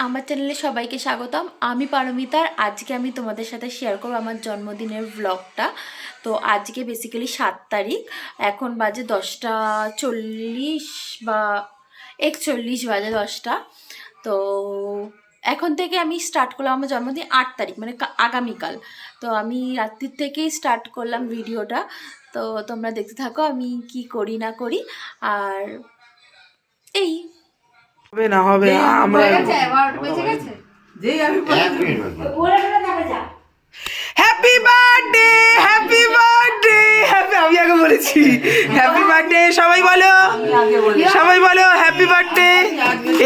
আমার চ্যানেলে সবাইকে স্বাগতম। আমি পারমিতার। আজকে আমি তোমাদের সাথে শেয়ার করব আমার জন্মদিনের ব্লগটা। তো আজকে বেসিক্যালি 7 তারিখ, এখন বাজে 10:40 বা 41 বাজে 10টা। তো এখন থেকে আমি স্টার্ট করলাম আমার জন্মদিন 8 তারিখ মানে আগামীকাল। তো আমি রাত্রির থেকেই স্টার্ট করলাম ভিডিওটা। তো তোমরা দেখতে থাকো আমি কি করি না করি। আর এই হবে না হবে আমরা happy birthday happy birthday happy আমি আগে বলেছি হ্যাপি বার্থডে সবাই বলো হ্যাপি বার্থডে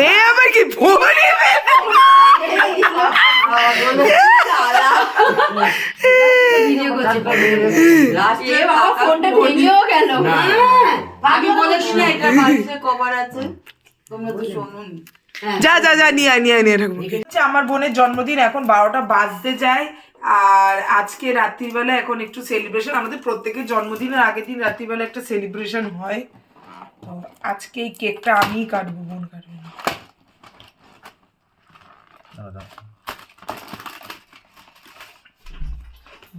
এ আবার কি ফোনে যা যা যা নিয়ে রাখবো। আমার বোনের জন্মদিন এখন 12টা বাজতে যায়। আর আজকে রাত্রিবেলা এখন একটু সেলিব্রেশন, আমাদের প্রত্যেকের জন্মদিনের আগের দিন রাত্রিবেলা একটা সেলিব্রেশন হয়। তো আজকে এই কেকটা আমিই কাটবো, বোন কাটবে না।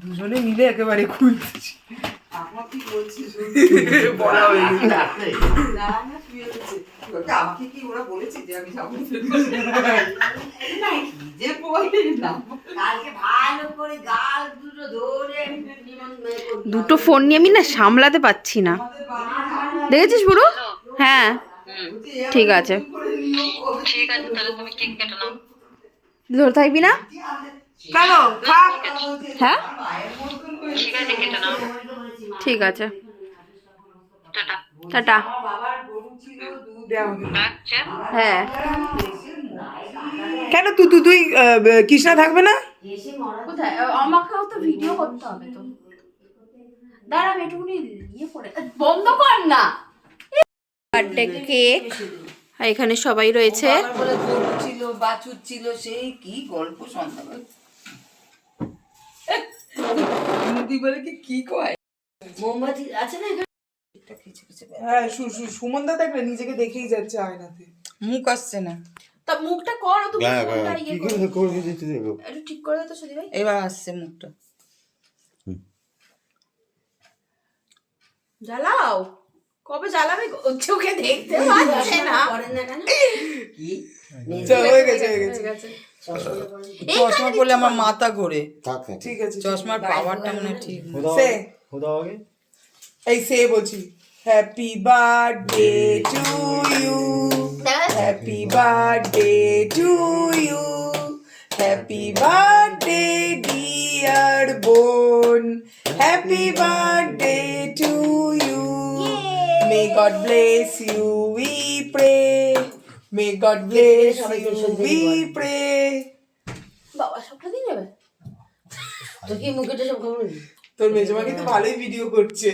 দুজনে মিলে একেবারে খুলতেছি। আমাকে কি ওরা বলেছে যে আমি যাবো? দুটো ফোন নিয়ে আমি না সামলাতে পারছি না, দেখেছিস পুরো? হ্যাঁ ঠিক আছে তাহলে তুমি কেক কেটে নাও। ধরে থাকবি না কেন? হ্যাঁ ঠিক আছে টাটা। হ্যাঁ কেন তুই কৃষ্ণা থাকবে না? কোথায়? আমাকেও তো ভিডিও করতে হবে তো। দাঁড়া আমি একটুখানি ইয়ে করে বন্ধ কর না। বার্থডে কেক, এখানে সবাই রয়েছে। ছিল বাছুর ছিল, সেই কি গল্প সন্ধ্যাবেলা বলে কি কয় মোমবাতি আছে না? হ্যাঁ সুমনদা দেখবে নিজেকে দেখেই যাচ্ছে আয়নাতে, মুখ আসছে না। তা মুখটা করো তুমি, ফোনটা ইয়ে করো একটু ঠিক করে দাও তো সুধী ভাই। এবার আসছে মুখটা। জ্বালাও, কবে জ্বালাবে? চোখে দেখতে পাচ্ছে না। কি হয়ে গেছে। চশমা পরলে আমার মাথা ঘোরে। ঠিক আছে, চশমার পাওয়ারটা মানে ঠিক সে এই সে বলছি happy birthday to you, happy birthday to you, happy birthday dear বোন, happy birthday to you, may God bless you we pray, may God bless you we pray. বাবা সবটা দিয়ে নেবে তো কি মুখেটা সব খবর? তোর মেজমা কিন্তু ভালোই ভিডিও করছে।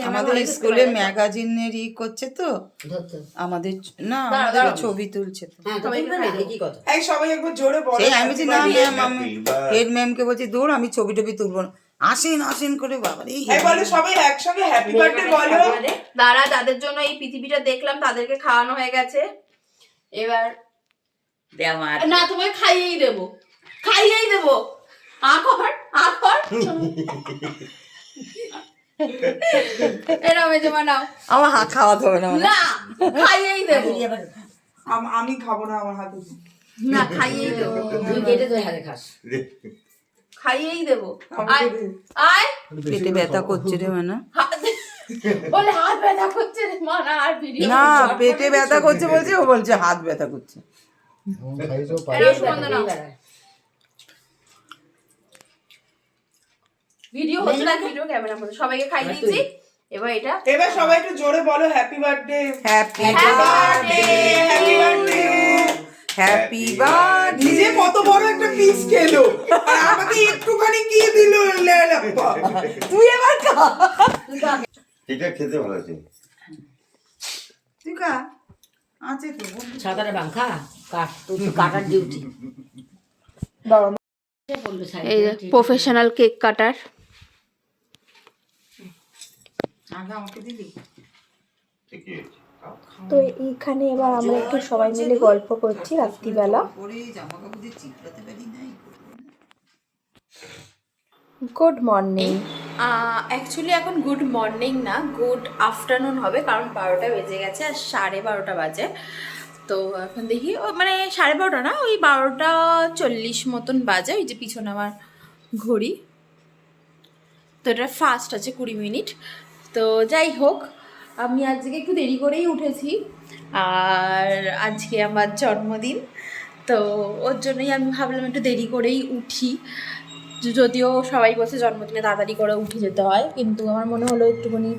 আমাদের স্কুলে ম্যাগাজিনের করছে তো, আমাদের না আমাদের ছবি তুলছে তো। এই সবাই একবার জোরে বলো। সেই আমি বলছি না ম্যাম, হেড ম্যামকে বলছি দৌড় আমি ছবি টবি তুলবো না। আসেন করে বাবা রে। এই বলে সবাই একসঙ্গে হ্যাপি বার্থডে বলো। দাঁড়া, যাদের জন্য এই পৃথিবীটা দেখলাম তাদেরকে খাওয়ানো হয়ে গেছে। এবার না তোমায় খাইয়েই দেবো আকর এরা মেজমা নাও। আমার হাত খাওয়াতে হবে না না খাইয়েই দেবো। আমি খাবো না, আমার হাতে না খাইয়েই দেবো, তুই কেটে তুই হাতে খাস, খাইয়েই দেবো। আয় পেটে ব্যথা করছে রে মানে বলে হাত ব্যথা করছে রে মানা। আর ভিডিও না পেটে ব্যথা করছে বলছে, ও বলছে হাত ব্যথা করছে। ভিডিও হচ্ছে না, ভিডিও ক্যামেরা মধ্যে সবাইকে খাই দিয়েছি। এবার সবাই একটু জোরে বলো happy birthday, happy birthday, happy birthday, happy birthday. নিজে কত বড় একটা পিস খেলো আর আমাকে একটুখানি কি দিল। তুই এবার খা। এটা খেতে ভালো আছে। তুই খা, আছে তো সাঁতারে বাংখা কাট, তুই তো কাটার ডিউটি। এই প্রফেশনাল কেক কাটার। আগে আমাকে দিলি ঠিকই আছে। তো এইখানে এবার আমরা একটু সবাই মিলে গল্প করছি রাত্রিবেলা। জামা কাপড় দিয়ে চিপড়াতে পারি নাই। Good morning. অ্যাকচুয়ালি এখন গুড মর্নিং না, গুড আফটারনুন হবে, কারণ 12টা বেজে গেছে আর 12:30 বাজে। তো এখন দেখি মানে 12:30 না, ওই 12:40 মতন বাজে। ওই যে পিছনে আমার ঘড়ি, তো এটা ফাস্ট আছে 20 মিনিট। তো যাই হোক, আমি আজকে একটু দেরি করেই উঠেছি, আর আজকে আমার জন্মদিন, তো ওর জন্যই আমি ভাবলাম একটু দেরি করেই উঠি। যদিও সবাই বলছে জন্মদিনে তাড়াতাড়ি করে উঠে যেতে হয়, কিন্তু আমার মনে হলো একটুখানি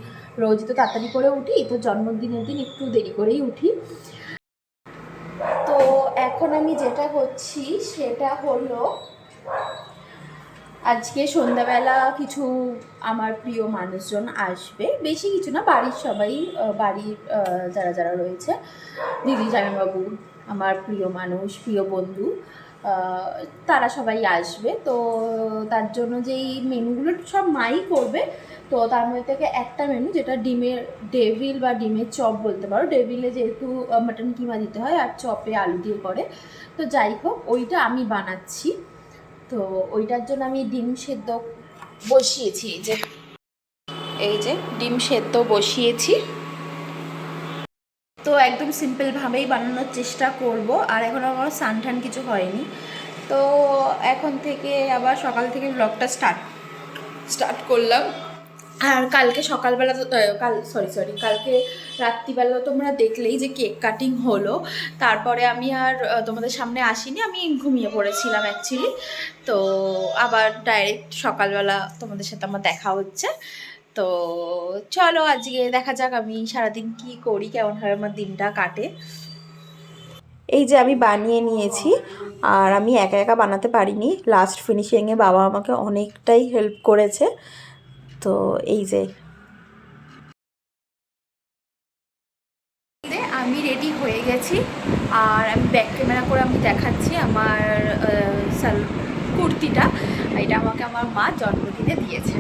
রোজই তো তাড়াতাড়ি করে উঠি, তো জন্মদিনের দিন একটু দেরি করেই উঠি। তো এখন আমি যেটা করছি সেটা হলো, আজকে সন্ধ্যাবেলা কিছু আমার প্রিয় মানুষজন আসবে, বেশি কিছু না, বাড়ির সবাই, বাড়ির যারা যারা রয়েছে, দিদি, জামাইবাবু, আমার প্রিয় মানুষ, প্রিয় বন্ধু, তারা সবাই আসবে। তো তার জন্য যেই মেনুগুলো সব মাই করবে, তো তার মধ্যে থেকে একটা মেনু যেটা ডিমের ডেভিল বা ডিমের চপ বলতে পারো, ডেভিলে যেহেতু মাটন কিমা দিতে হয় আর চপে আলু দিয়ে করে, তো যাই হোক ওইটা আমি বানাচ্ছি। তো ওইটার জন্য আমি ডিম সেদ্ধ বসিয়েছি, এই যে ডিম সেদ্ধ বসিয়েছি। তো একদম সিম্পলভাবেই বানানোর চেষ্টা করব, আর এখন আমার স্নান কিছু হয়নি। তো এখন থেকে আবার সকাল থেকে ব্লগটা স্টার্ট করলাম। আর কালকে সকালবেলা তো কালকে রাত্রিবেলা তোমরা দেখলেই যে কেক কাটিং হলো, তারপরে আমি আর তোমাদের সামনে আসিনি, আমি ঘুমিয়ে পড়েছিলাম অ্যাকচুয়ালি। তো আবার ডাইরেক্ট সকালবেলা তোমাদের সাথে আমার দেখা হচ্ছে। তো চলো আজকে দেখা যাক আমি সারাদিন কি করি, কেমনভাবে আমার দিনটা কাটে। এই যে আমি বানিয়ে নিয়েছি, আর আমি একা একা বানাতে পারিনি, লাস্ট ফিনিশিংয়ে বাবা আমাকে অনেকটাই হেল্প করেছে। তো এই যে আমি রেডি হয়ে গেছি, আর আমি ব্যাক ক্যামেরা করে আমি দেখাচ্ছি আমার কুর্তিটা। এটা আমাকে আমার মা জন্মদিনে দিয়েছে।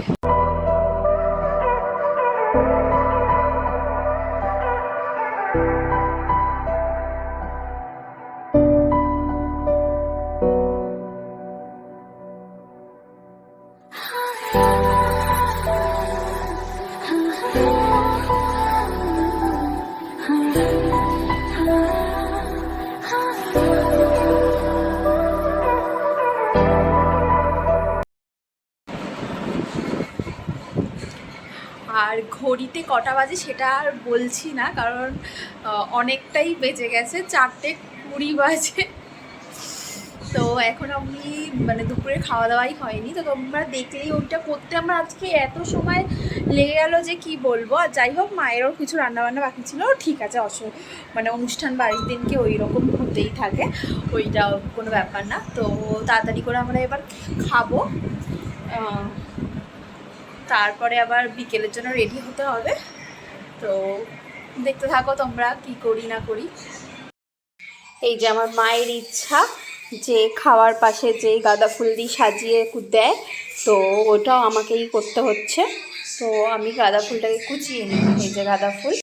আর ঘড়িতে কটা বাজে সেটা আর বলছি না, কারণ অনেকটাই বেজে গেছে, 4:20 বাজে। তো এখন আমি মানে দুপুরে খাওয়া দাওয়াই হয়নি, তো তোমরা দেখলেই ওইটা করতে আমার আজকে এত সময় লেগে গেল যে কি বলবো। আর যাই হোক, মায়েরও কিছু রান্নাবান্না বাকি ছিল, ঠিক আছে, মানে অনুষ্ঠান বাড়ির দিনকে ওই রকম হতেই থাকে, ওইটা কোনো ব্যাপার না। তো তাড়াতাড়ি করে আমরা এবার খাবো, তারপরে আবার বিকেলের জন্য রেডি হতে হবে। তো দেখতে থাকো তোমরা কি করি না করি। এই যে আমার মায়ের ইচ্ছা যে খাওয়ার পাশে যে গাঁদা ফুল দিয়ে সাজিয়ে দেয়, তো ওটাও আমাকেই করতে হচ্ছে। তো আমি গাঁদা ফুলটাকে কুচিয়ে নিই, এই যে গাঁদা ফুল।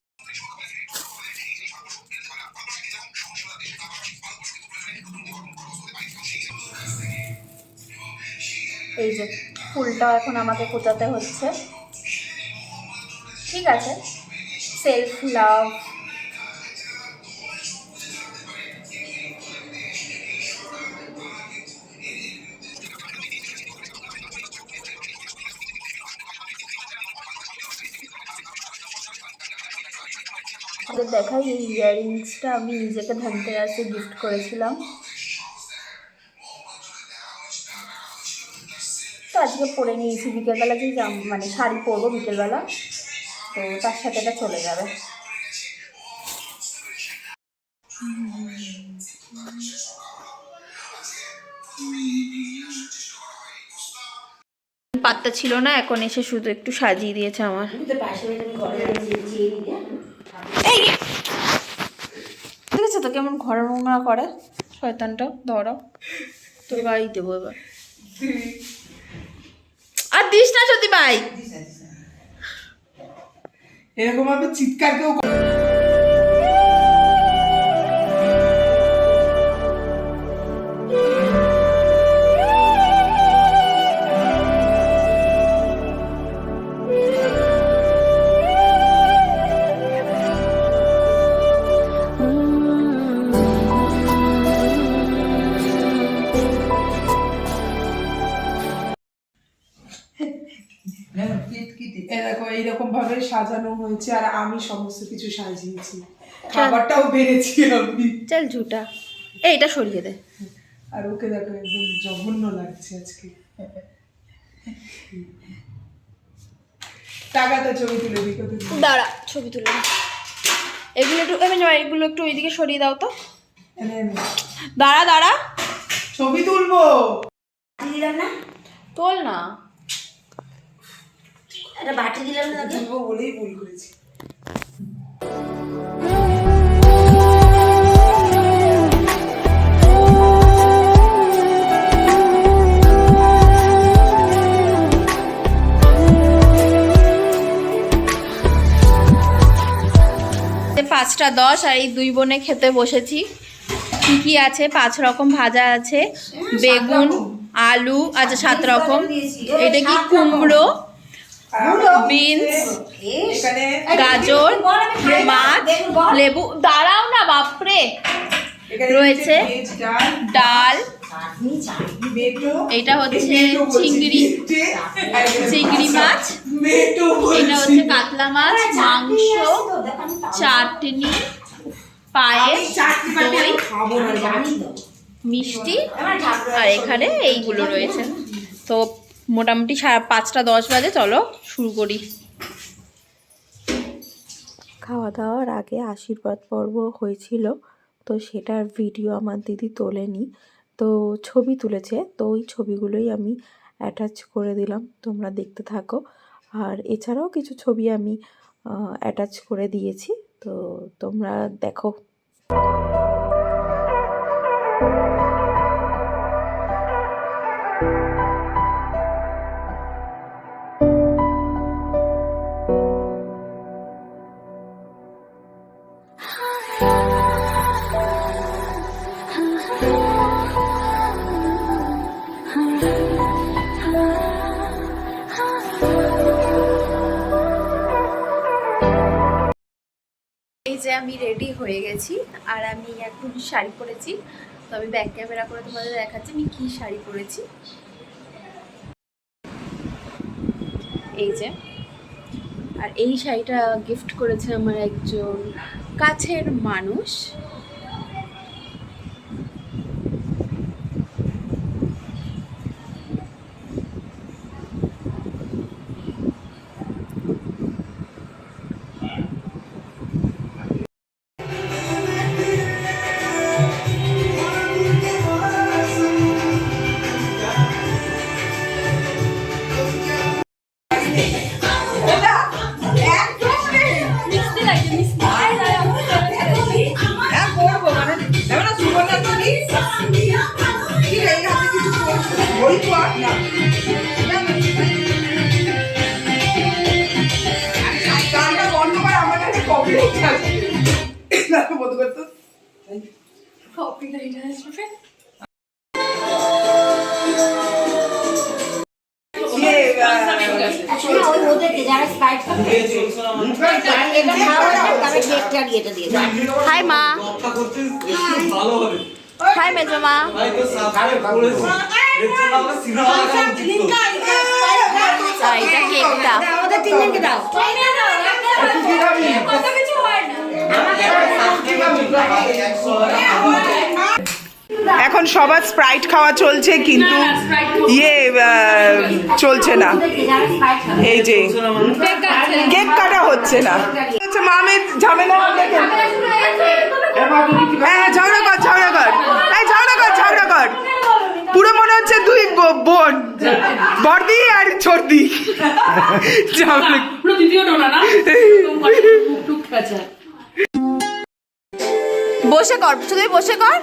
এই যে ফুলটাও এখন আমাকে কোচাতে হচ্ছে, ঠিক আছে, সেলফ লাভ। আমাদের দেখাই এই ইয়াররিংসটা আমি নিজেকে ধনতেরাসে গিফট করেছিলাম। তো আজকে পরে নিয়েছি, বিকেলবেলা যে মানে শাড়ি পরবো বিকেলবেলা, তো তার সাথে এটা চলে যাবে। পাত্তা ছিল না, এখন এসে শুধু একটু সাজিয়ে দিয়েছে আমার। এই দেখেছো তো কেমন ঘর নোংরা করে শয়তানটা, ধরো তোর গাড়ি দেবো এবার। আর দিস না যদি ভাই, এরকম ভাবে চিৎকার কেউ ভাবে সাজানো হয়েছে আর আমি সমস্ত কিছু সাজিয়েছি, খাবারটাও বেড়েছি আমি। চল ঝুটা এইটা সরিয়ে দে। আর ওকে দেখো একদম জঘন্য লাগছে আজকে। টাকাটা ছবি তুলে দিই কত। দাঁড়া ছবি তুলে নে। এগুলো একটু ওইদিকে সরিয়ে দাও তো। দাঁড়া দাঁড়া ছবি তুলবো। দিলাম না, তোল না। একটা বাটি দিলাম না। তুলবো বলেই ভুল করেছি। পাঁচটা 10 আর এই 2 বোনে খেতে বসেছি। কি কি আছে? 5 রকম ভাজা আছে, বেগুন, আলু, আচ্ছা 7 রকম। এটা কি কুমড়ো, বিনস, এখানে গাজর, মাছ, লেবু, দাঁড়াও না বাপরে, রয়েছে ডাল, এটা হচ্ছে চিংড়ি মাছ, এটা হচ্ছে কাতলা মাছ, মাংস, চাটনি, পায়েস, দই, মিষ্টি, আর এখানে এইগুলো রয়েছে। তো মোটামুটি 5টা 10 বাজে, চলো শুরু করি। খাওয়া দাওয়ার আগে আশীর্বাদ পর্ব হয়েছিল, তো সেটার ভিডিও আমার দিদি তোলেনি, তো ছবি তুলেছে, তো ওই ছবিগুলোই আমি অ্যাটাচ করে দিলাম, তোমরা দেখতে থাকো। আর এছাড়াও কিছু ছবি আমি অ্যাটাচ করে দিয়েছি, তো তোমরা দেখো। এই যে আমি রেডি হয়ে গেছি, আর আমি এখন শাড়ি পরেছি। তো আমি ব্যাক ক্যামেরা করে তোমাদের দেখাচ্ছি আমি কি শাড়ি পরেছি। এই যে, আর এই শাড়িটা গিফট করেছে আমার একজন কাছের মানুষ। হাই মা, হাই মেজো মা। এটা কেকটা আমাদের তিনজনকে দাও। এখন সবার স্প্রাইট খাওয়া চলছে, কিন্তু চলছে না। এই যে কেক কাটা হচ্ছে না, মামের ঝামেলা। হ্যাঁ ঝগড়া কর, ঝগড়া কর। পুরো মনে হচ্ছে 2 বোন, বড়দি আর ছোটদি। বসে কর, শুধু বসে কর।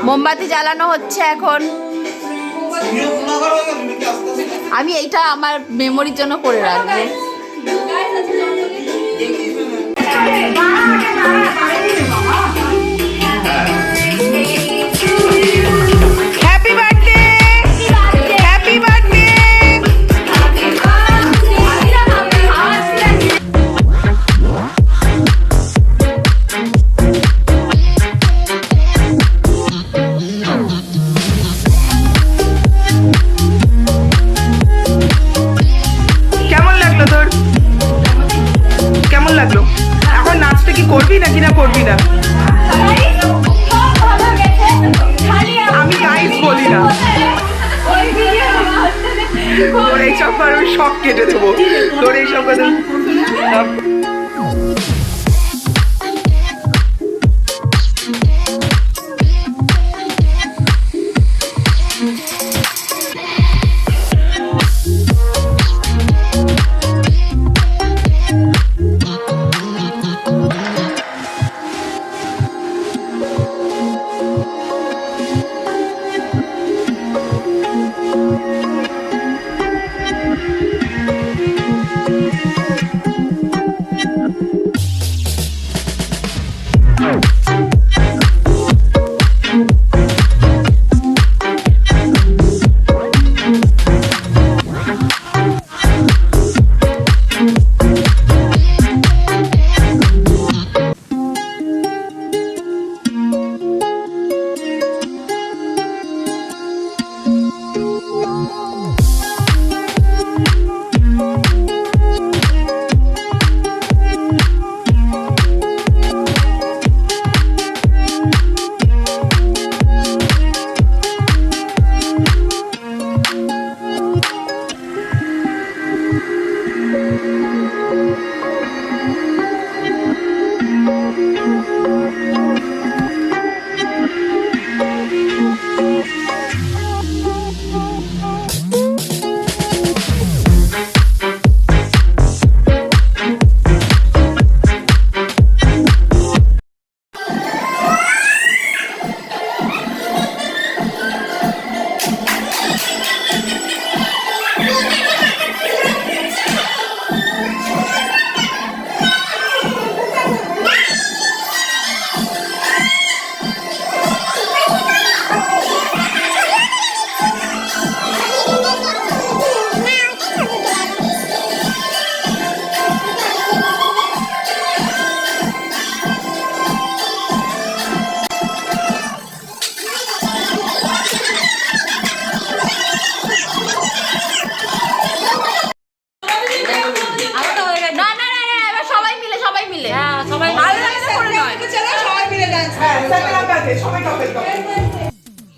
মোমবাতি জ্বালানো হচ্ছে এখন। আমি এইটা আমার মেমোরির জন্য করে রাখবো। Happy birthday, happy birthday. তোর এইসব করে আমি সব কেটে দেবো, তোর এইসব করে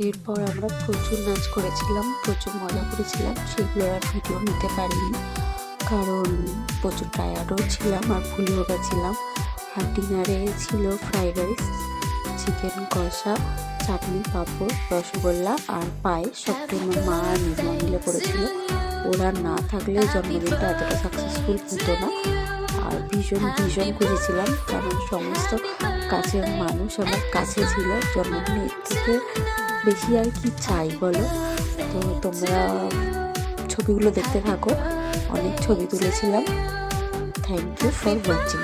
এরপর আমরা প্রচুর নাচ করেছিলাম, প্রচুর মজা করেছিলাম, সেগুলো আর ভিডিও নিতে পারিনি কারণ প্রচুর টায়ার্ডও ছিলাম আর ভুলেও গেছিলাম। আর ডিনারে ছিল ফ্রাইড রাইস, চিকেন কষা, চাটনি, পাঁপড়, রসগোল্লা আর পায়েস। সবটাই আমার মা আর নিজমা মিলে করেছিল। ওরা না থাকলে জন্মদিনটা এতটা সাকসেসফুল হতো না। আর ভীষণ খুঁজেছিলাম কারণ সমস্ত কাছের মানুষ আমার কাছে ছিল। জন্মদিনের থেকে বেশি আর কি চাই বলো। তো তোমরা ছবিগুলো দেখতে থাকো, অনেক ছবি তুলেছিলাম। Thank you for watching.